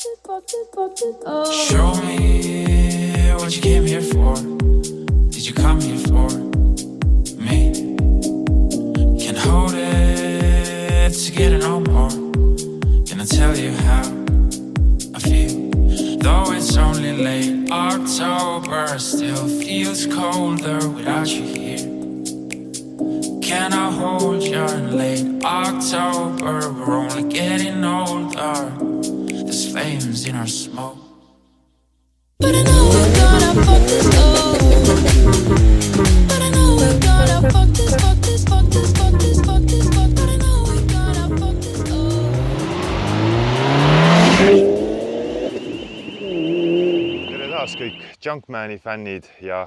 Show me what you came here for. Did you come here for me? Can't hold it together no more. Can I tell you how I feel? Though it's only late October, still feels colder without you here. Can I hold you in late October? We're only getting older. There's flames in our smoke. But I know we're gonna fuck this up. But I know we're gonna fuck this, fuck this, fuck this, fuck this, fuck this, fuck. But I know we're gonna fuck this up. Tere taas kõik Junkmani fännid ja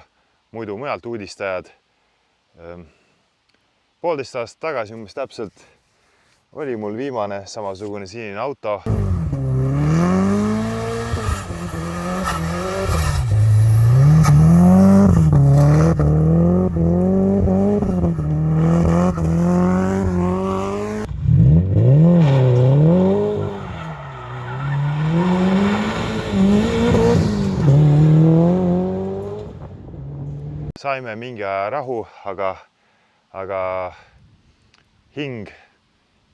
muidu mujalt uudistajad. 1,5 aastat tagasi umbes täpselt oli mul viimane samasugune sinine auto. Saime mingi aja rahu, aga hing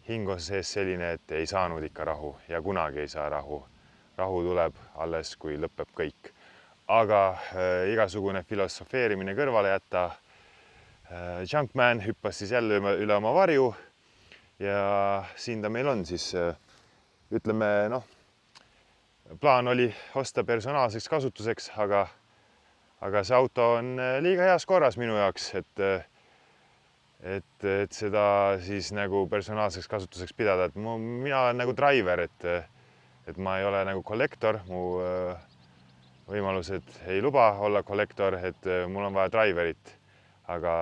on sees selline, et ei saanud ikka rahu ja kunagi ei saa rahu. Rahu tuleb alles, kui lõpeb kõik. Aga igasugune filosofeerimine kõrvale jätta. Junkman hüppas siis jälle üle oma varju ja siin ta meil on siis, ütleme, plaan oli osta personaalseks kasutuseks, aga see auto on liiga heas korras minu jaoks, et seda siis nagu personaalseks kasutuseks pidada. Mina olen nagu driver, et ma ei ole nagu kollektor, mu võimalused ei luba olla kollektor, et mul on vaja driverit. Aga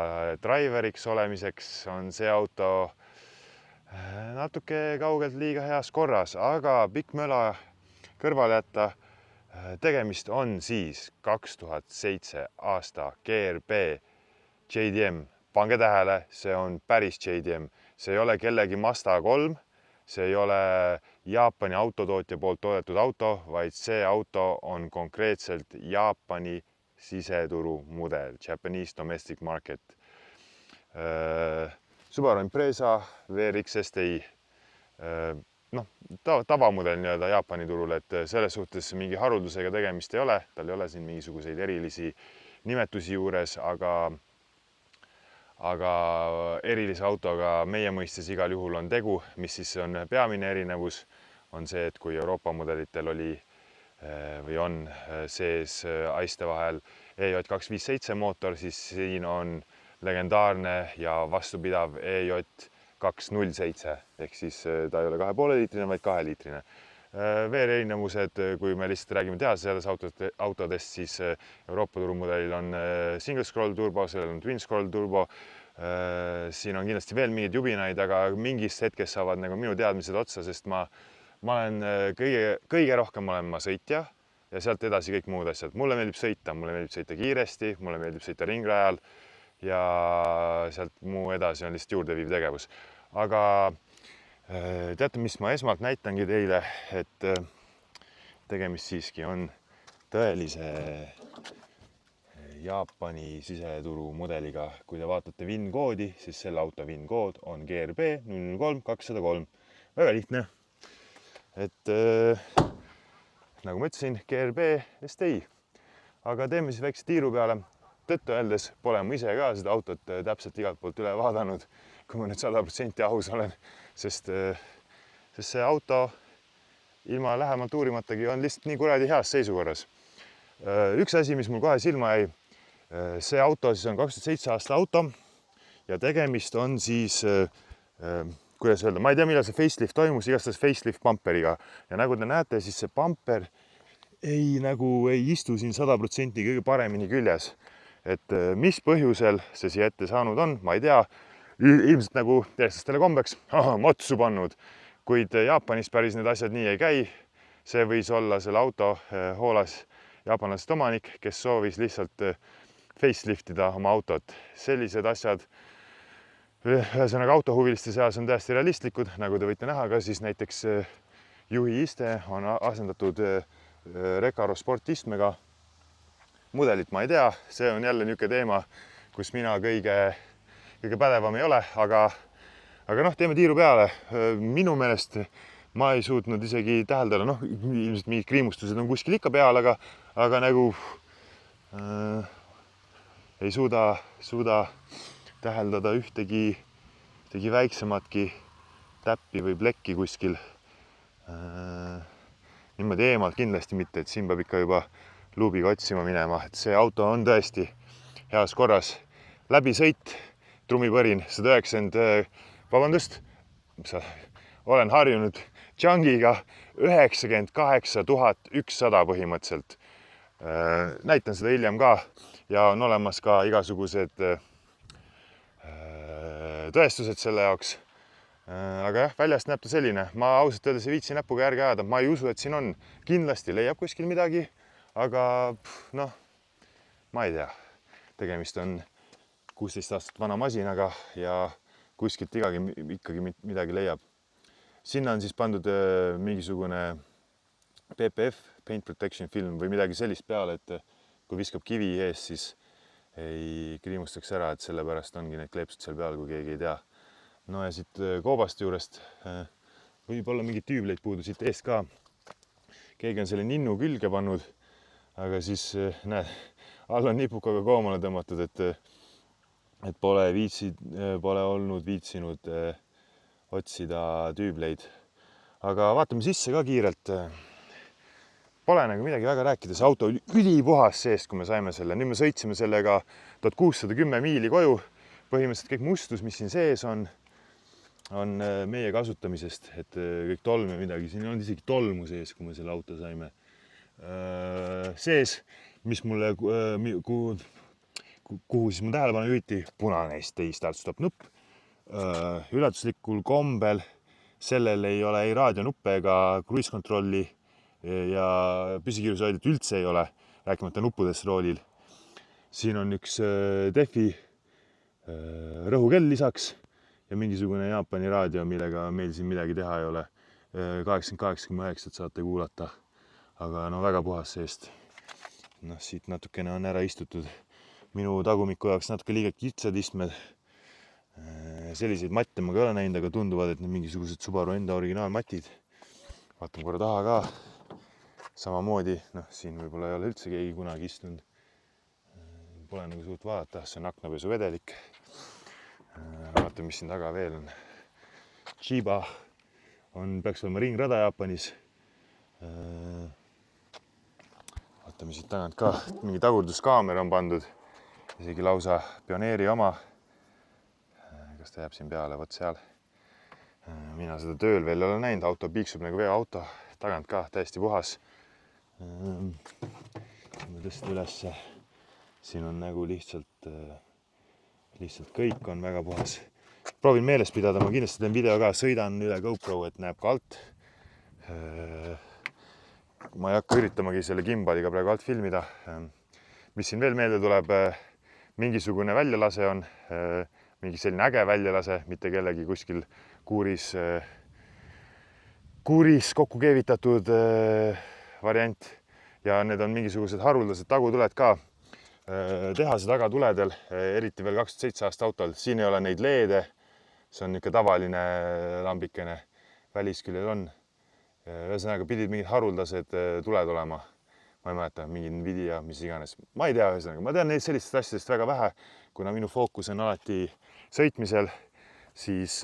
driveriks olemiseks on see auto natuke kaugelt liiga heas korras, aga pikk möla kõrvale jätta. Tegemist on siis 2007 aasta GRB JDM. Pange tähele, see on päris JDM. See ei ole kellegi Mazda 3, see ei ole Jaapani autotootja poolt toodetud auto, vaid see auto on konkreetselt Jaapani siseturu mudel, Japanese Domestic Market. Subaru Impreza VRX STI. Tavamudel nii-öelda Jaapani turul, et selles suhtes mingi haruldusega tegemist ei ole. Tal ei ole siin mingisuguseid erilisi nimetusi juures, aga erilise autoga meie mõistes igal juhul on tegu, mis siis on peamine erinevus, on see, et kui Euroopa mudelitel oli või on sees aiste vahel EJ257 mootor, siis siin on legendaarne ja vastupidav EJ207, ehk siis ta ei ole 2,5 liitrine, vaid 2 liitrine. Veel erinevused, kui me lihtsalt räägime tehase autodest, siis Euroopa turumudelil on single scroll turbo, sellel on twin scroll turbo. Siin on kindlasti veel mingid jubinaid, aga mingist hetkest saavad nagu minu teadmised otsa, sest ma olen kõige rohkem olen ma sõitja ja sealt edasi kõik muud asjad. Mulle meeldib sõita kiiresti, mulle meeldib sõita ringrajal ja sealt muu edasi on lihtsalt juurdeviiv tegevus. Aga teate, mis ma esmalt näitangi teile, et tegemist siiski on tõelise Jaapani siseturu mudeliga. Kui te vaatate VIN-koodi, siis selle auto VIN-kood on GRB 003203. Väga lihtne. Et nagu ma ütlesin, GRB STI. Aga teeme siis väikse tiiru peale. Tõttu öeldes pole ma ise ka seda autot täpselt igalt poolt üle vaadanud, kui ma nüüd 100% aus olen, sest see auto ilma lähemalt uurimatagi on lihtsalt nii kuradi heas seisukorras. Üks asi, mis mul kohe silma jäi, see auto siis on 2007 aasta auto ja tegemist on siis, kuidas öelda, ma ei tea, millal see facelift toimus, igastahes facelift bumperiga. Ja nagu te näete, siis see bumper ei istu siin 100% kõige paremini küljes. Et mis põhjusel see siia ette saanud on, ma ei tea. Ilmselt nagu eestlastele kombeks, motsu pannud, kuid Jaapanis päris need asjad nii ei käi. See võis olla selle auto hoolas jaapanlasest omanik, kes soovis lihtsalt faceliftida oma autot. Sellised asjad ühesõnaga autohuviliste seas on täiesti realistlikud, nagu te võite näha ka siis näiteks juhi iste on asendatud Recaro sportistmega. Mudelit ma ei tea, see on jälle niisugune teema, kus mina kõige pädevam ei ole, aga noh, teeme tiiru peale. Minu meelest ma ei suutnud isegi täheldada, noh, ilmselt mingid kriimustused on kuskil ikka peal, aga nagu ei suuda täheldada ühtegi väiksematki täppi või plekki kuskil. Niimoodi eemalt kindlasti mitte, et siin peab ikka juba luubiga otsima minema, et see auto on tõesti heas korras. Läbisõit, trumipõrin 190, vabandust, olen harjunud Changiga 98 100 põhimõtteliselt. Näitan seda hiljem ka ja on olemas ka igasugused tõestused selle jaoks. Aga jah, väljast näeb ta selline. Ma ausalt öeldes ei viitsi näpuga järgi ajada. Ma ei usu, et siin on. Kindlasti leiab kuskil midagi, aga noh, ma ei tea. Tegemist on 16 aastat vana masinaga ja kuskilt ikkagi midagi leiab. Sinna on siis pandud mingisugune PPF, Paint Protection Film või midagi sellist peale, et kui viskab kivi ees, siis ei kriimustaks ära, et sellepärast ongi need kleepsud seal peal, kui keegi ei tea. No ja siit koobast juurest võib olla mingid tüübleid puudu siit eest ka. Keegi on selle ninnu külge pannud, aga siis näed, all on nipukaga koomale tõmmatud, et pole olnud viitsinud otsida tüübleid. Aga vaatame sisse ka kiirelt. Pole nagu midagi väga rääkida, see auto oli ülipuhas seest, kui me saime selle. Nüüd me sõitsime sellega 1610 miili koju. Põhimõtteliselt kõik mustus, mis siin sees on meie kasutamisest, et kõik tolm ja midagi. Siin on isegi tolmu sees, kui me selle auto saime. Sees, mis mulle, kuhu siis mu tähelepanu juhiti, punane teist stop nupp. Üllatuslikul kombel sellel ei ole ei raadionuppe ega cruise controlli ja püsikiirushoidjat üldse ei ole, rääkimata nuppudest roolil. Siin on üks Defi rõhukell lisaks ja mingisugune Jaapani raadio, millega meil siin midagi teha ei ole. 88,9 saate kuulata, aga no väga puhas seest. Noh, siit natukene on ära istutud. Minu tagumiku jaoks natuke liiga kitsad istmed. Selliseid matte ma ka ei ole näinud, aga tunduvad, et need mingisugused Subaru enda originaalmatid. Vaatame korra taha ka. Samamoodi, noh, siin võib-olla ei ole üldse keegi kunagi istunud. Pole nagu suurt vaadata, see on aknapesu vedelik. Vaatame, mis siin taga veel on. Chiba peaks olema ringrada Jaapanis. Vaatame siit tagant ka, mingi tagurduskaamera on pandud. Isegi lausa pioneeri oma. Kas ta jääb siin peale, võt seal. Mina seda tööl veel ei ole näinud, auto piiksub nagu veoauto. Tagant ka täiesti puhas. Ma tõsta ülesse. Siin on nagu lihtsalt kõik on väga puhas. Proovin meeles pidada, ma kindlasti teen video ka, sõidan üle GoPro, et näeb ka alt. Ma ei hakka üritamagi selle gimbaliga praegu alt filmida. Mis siin veel meelde tuleb, mingisugune väljalase on, mingi selline äge väljalase, mitte kellegi kuskil kuuris kokku keevitatud variant ja need on mingisugused haruldased tagutuled ka. Tehase tagatuledel, eriti veel 2007 aasta autol. Siin ei ole neid leede, see on niisugune tavaline lambikene, välisküljel on. Ühesõnaga pidid mingid haruldased tuled olema. Ma ei mäleta, mingi Nvidia, mis iganes. Ma ei tea, ühesõnaga. Ma tean sellistest asjadest väga vähe, kuna minu fookus on alati sõitmisel, siis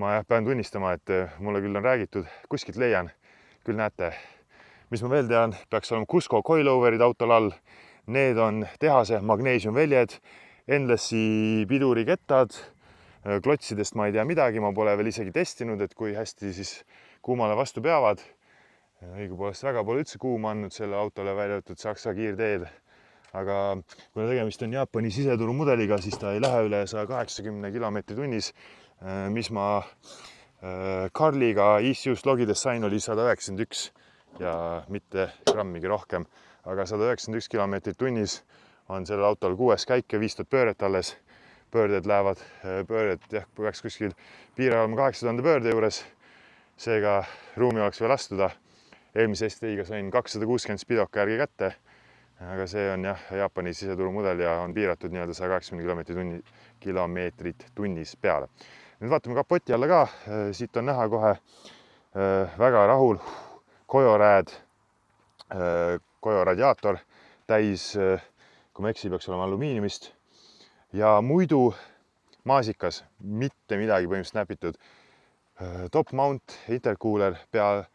ma pean tunnistama, et mulle küll on räägitud, kuskilt leian, küll näete. Mis ma veel tean, peaks olema Cusco coiloverid autol all. Need on tehase magneesiumväljed, Endlessi pidurikettad, klotsidest ma ei tea midagi, ma pole veel isegi testinud, et kui hästi siis kuumale vastu peavad. Õigupoolest väga pole üldse kuuma andnud selle autole väljatud Saksa kiirteed. Aga kui tegemist on Jaapani siseturu mudeliga, siis ta ei lähe üle 180 km tunnis, mis ma Carliga ECUs logides sain, oli 191 ja mitte grammigi rohkem. Aga 191 km tunnis on sellel autol 6 käike, 5000 pööret alles. Pöörded lähevad, jah, peaks kuskil piire olema 8000 pöörde juures. seega ruumi oleks veel astuda. Eelmise STI-ga sain 260 spidoka järgi kätte, aga see on jah Jaapani siseturumudel ja on piiratud nii-öelda 180 kilomeetrit tunnis peale. Nüüd vaatame kapoti alla ka, siit on näha kohe väga rahul Kojo radiaator täis, kui ma eksi, peaks olema alumiiniumist ja muidu maasikas, mitte midagi põhimõtteliselt näpitud. Top mount, intercooler, pea,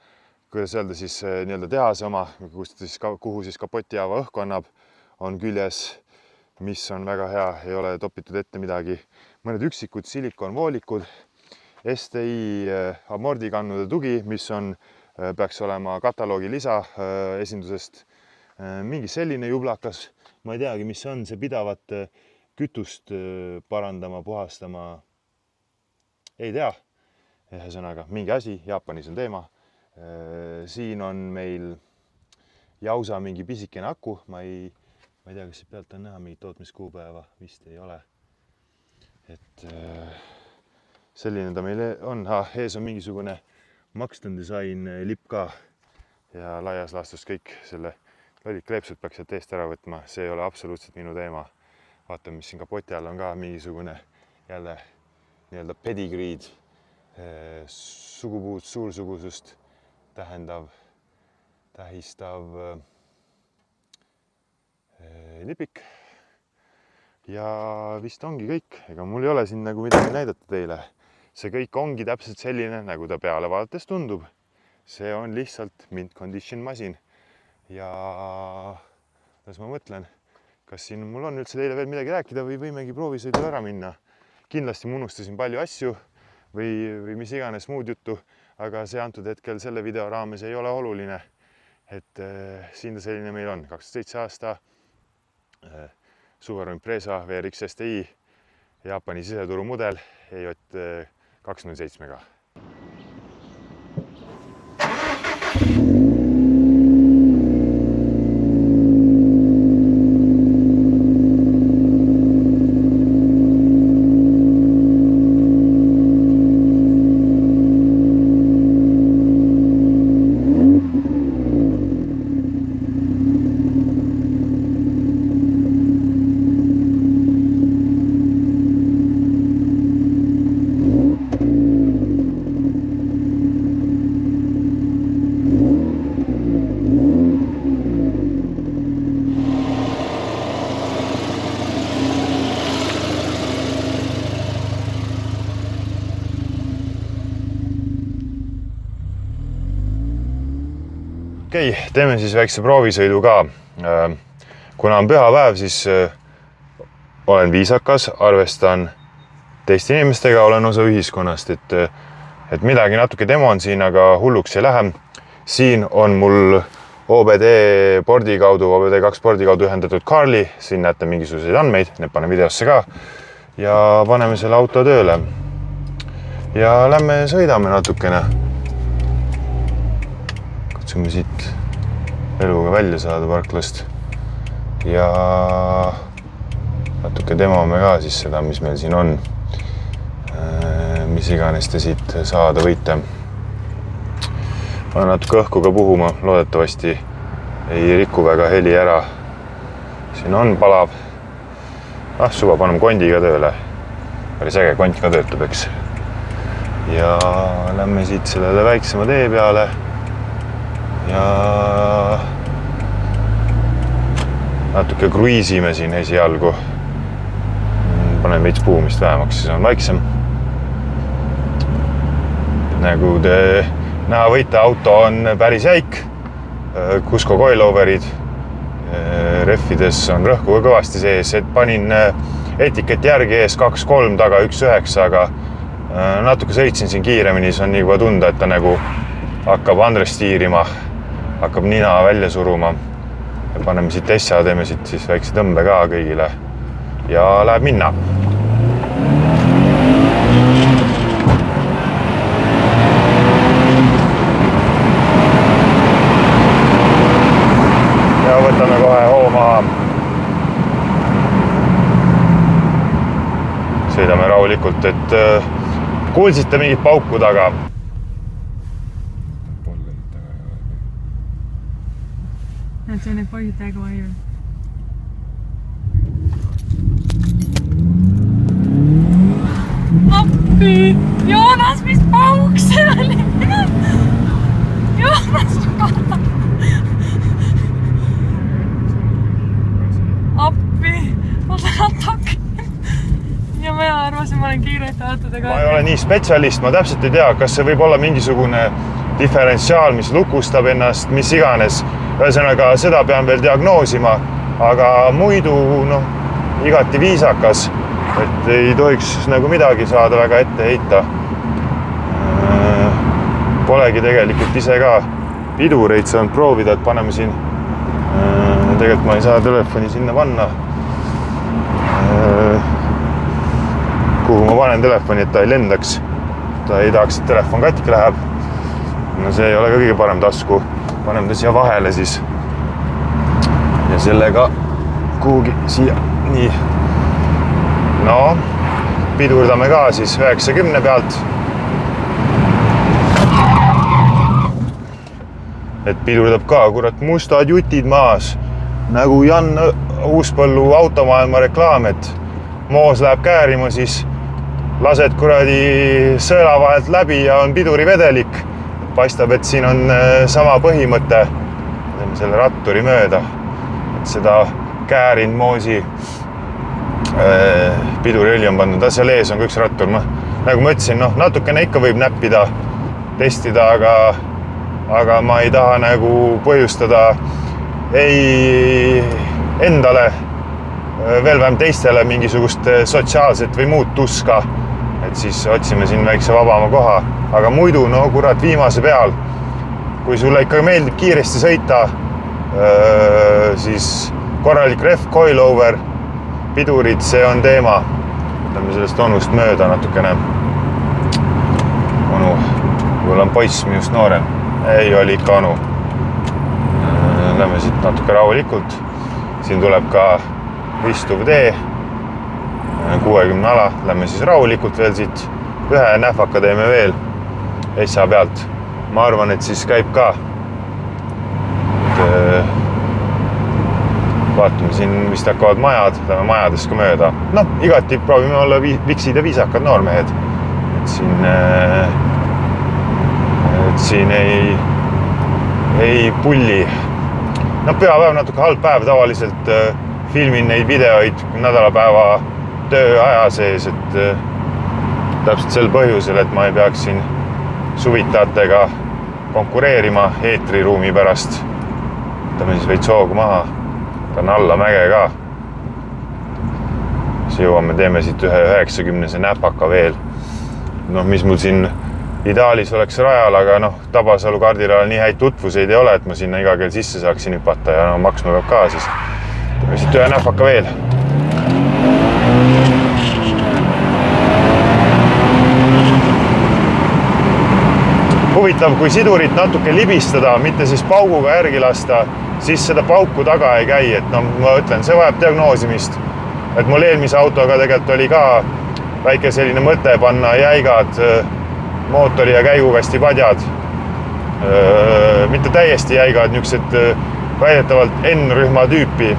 kuidas öelda siis nii-öelda tehase oma, kuhu siis kapotihaava õhku annab, on küljes, mis on väga hea, ei ole topitud ette midagi. Mõned üksikud silikonvoolikud, STI amordikannude tugi, mis on, peaks olema kataloogi lisa esindusest. Mingi selline jublakas, ma ei teagi, mis on, see pidavat kütust parandama, puhastama, ei tea. Ühesõnaga, mingi asi, Jaapanis on teema. Siin on meil jausa mingi pisikene aku, ma ei tea, kas siit pealt on näha mingi tootmiskuupäeva, vist ei ole. Et selline ta meil on, ees on mingisugune Maxton Design lipp ka ja laias laastus kõik selle lollid kleepsud peaks sealt eest ära võtma, see ei ole absoluutselt minu teema. Vaatame, mis siin kapoti all on ka mingisugune jälle nii-öelda pedigreed, sugupuud suursugusust tähistav lipik. Ja vist ongi kõik, ega mul ei ole siin nagu midagi näidata teile. See kõik ongi täpselt selline, nagu ta peale vaadates tundub. See on lihtsalt mint condition masin. Ja kuidas ma mõtlen, kas siin mul on üldse teile veel midagi rääkida või võimegi proovisõidul ära minna. Kindlasti ma unustasin palju asju või mis iganes muud juttu, aga see antud hetkel selle video raames ei ole oluline. Et siin ta selline meil on, 2007 aasta Subaru Impreza VRX STI, Jaapani siseturu mudel EJ207-ga. Okei, teeme siis väikse proovisõidu ka. Kuna on pühapäev, siis olen viisakas, arvestan teiste inimestega, olen osa ühiskonnast, et midagi natuke demo on siin, aga hulluks ei lähe. Siin on mul OBD pordi kaudu, OBD2 pordi kaudu ühendatud Carli, siin näete mingisuguseid andmeid, need panen videosse ka ja paneme selle auto tööle. Ja lähme sõidame natukene. Katsume siit eluga välja saada parklast ja natuke demome ka siis seda, mis meil siin on, mis iganes te siit saada võite. Panen natuke õhku ka puhuma, loodetavasti ei riku väga heli ära. Siin on palav. Suva paneme kondiga tööle. Päris äge kont ka töötab, eks. Ja lähme siit sellele väiksema tee peale. Ja natuke kruiisime siin esialgu. Panen veits puhumist vähemaks, siis on vaiksem. Nagu te näha võite, auto on päris jäik. Cusco coiloverid. Rehvides on rõhku kõvasti sees, et panin etiketi järgi ees 2.3, taga 1.9, aga natuke sõitsin siin kiiremini, siis on nii juba tunda, et ta nagu hakkab Andres tiirima. Hakkab nina välja suruma ja paneme siit äsja, teeme siit siis väikse tõmbe ka kõigile ja läheb minna. Ja võtame kohe hoo maha. Sõidame rahulikult, et kuulsite mingit pauku taga. Näed, see on need poisid täiega vaivad. Appi! Joonas, mis pauk see oli? Joonas, appi! Ma tahan takki. Ja ma arvasin, ma olen kiirete autodega. Ma ei ole nii spetsialist, ma täpselt ei tea, kas see võib olla mingisugune diferentsiaal, mis lukustab ennast, mis iganes. Ühesõnaga, seda pean veel diagnoosima, aga muidu igati viisakas, et ei tohiks nagu midagi saada väga ette heita. Polegi tegelikult ise ka pidureid saanud proovida, et paneme siin. Tegelikult ma ei saa telefoni sinna panna. Kuhu ma panen telefoni, et ta ei lendaks. Ta ei tahaks, et telefon katki läheb. No see ei ole ka kõige parem tasku. Paneme ta siia vahele siis. Ja sellega kuhugi siia. Nii. No, pidurdame ka siis 90 pealt. Et pidurdab ka, kurat, mustad jutid maas. Nagu Jan Uuspõllu automaailma reklaam, et moos läheb käärima, siis lased kuradi sõela vahelt läbi ja on pidurivedelik. Paistab, et siin on sama põhimõte selle ratturi mööda. Et seda käärin moosi piduriõli on pandud. Seal ees on ka üks rattur. Nagu ma ütlesin, natukene ikka võib näppida, testida, aga ma ei taha nagu põhjustada ei endale, veel vähem teistele mingisugust sotsiaalset või muud tuska. Et siis otsime siin väikse vabama koha. Aga muidu, kurat, viimase peal, kui sulle ikka meeldib kiiresti sõita, siis korralik ref, coilover, pidurid, see on teema. Võtame sellest onust mööda natukene. Onu, kui on poiss minust noorem. Ei oli ikka onu. Lähme siit natuke rahulikult. Siin tuleb ka istuv tee. 60 ala. Lähme siis rahulikult veel siit. Ühe nähvaka teeme veel. Essa pealt. Ma arvan, et siis käib ka. Vaatame, siin vist hakkavad majad. Lähme majadest ka mööda. Igati proovime olla viksid ja viisakad noormehed. Et siin ei pulli. Pühapäev natuke halb päev. Tavaliselt filmin neid videoid nädalapäeva tööaja sees, et täpselt sel põhjusel, et ma ei peaks siin suvitajatega konkureerima eetriruumi pärast. Võtame siis veits hoogu maha. Ta on alla mäge ka. Siis jõuame, teeme siit ühe 90 näpaka veel. Mis mul siin ideaalis oleks rajal, aga Tabasalu kardilal nii häid tutvuseid ei ole, et ma sinna iga kell sisse saaksin hüpata ja maksma peab ka siis. Teeme siit ühe näpaka veel. Huvitav, kui sidurit natuke libistada, mitte siis pauguga järgi lasta, siis seda pauku taga ei käi, et ma ütlen, see vajab diagnoosimist. Et mul eelmise autoga tegelikult oli ka väike selline mõte panna jäigad mootori ja käigukasti padjad. Mitte täiesti jäigad, niisugused väidetavalt N-rühma tüüpi,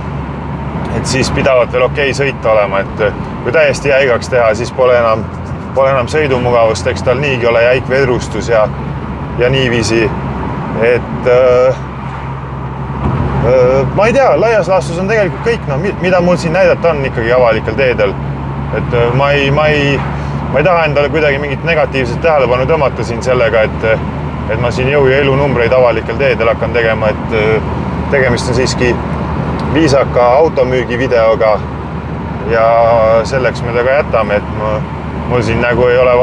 et siis pidavad veel okei sõita olema, et kui täiesti jäigaks teha, siis pole enam sõidumugavust, eks tal niigi ole jäik vedrustus ja niiviisi, et ma ei tea, laias laastus on tegelikult kõik, mida mul siin näidata on ikkagi avalikel teedel, et ma ei taha endale kuidagi mingit negatiivset tähelepanu tõmmata siin sellega, et ma siin jõu ja elunumbreid avalikel teedel hakkan tegema, et tegemist on siiski viisaka automüügi videoga ja selleks me ta ka jätame, et mul siin nagu ei ole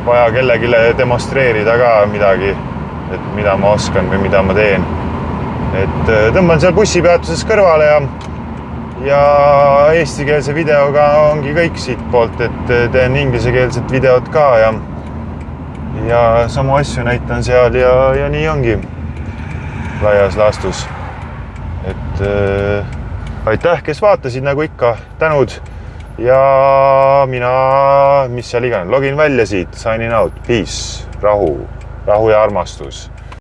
vaja kellegile demonstreerida ka midagi, et mida ma oskan või mida ma teen. Et tõmban seal bussipeatuses kõrvale ja eestikeelse videoga ongi kõik siit poolt, et teen ingliskeelset videot ka ja samu asju näitan seal ja nii ongi laias laastus. Et aitäh, kes vaatasid nagu ikka, tänud ja mina, mis seal iganes, login välja siit, signing out, peace, rahu ja armastus.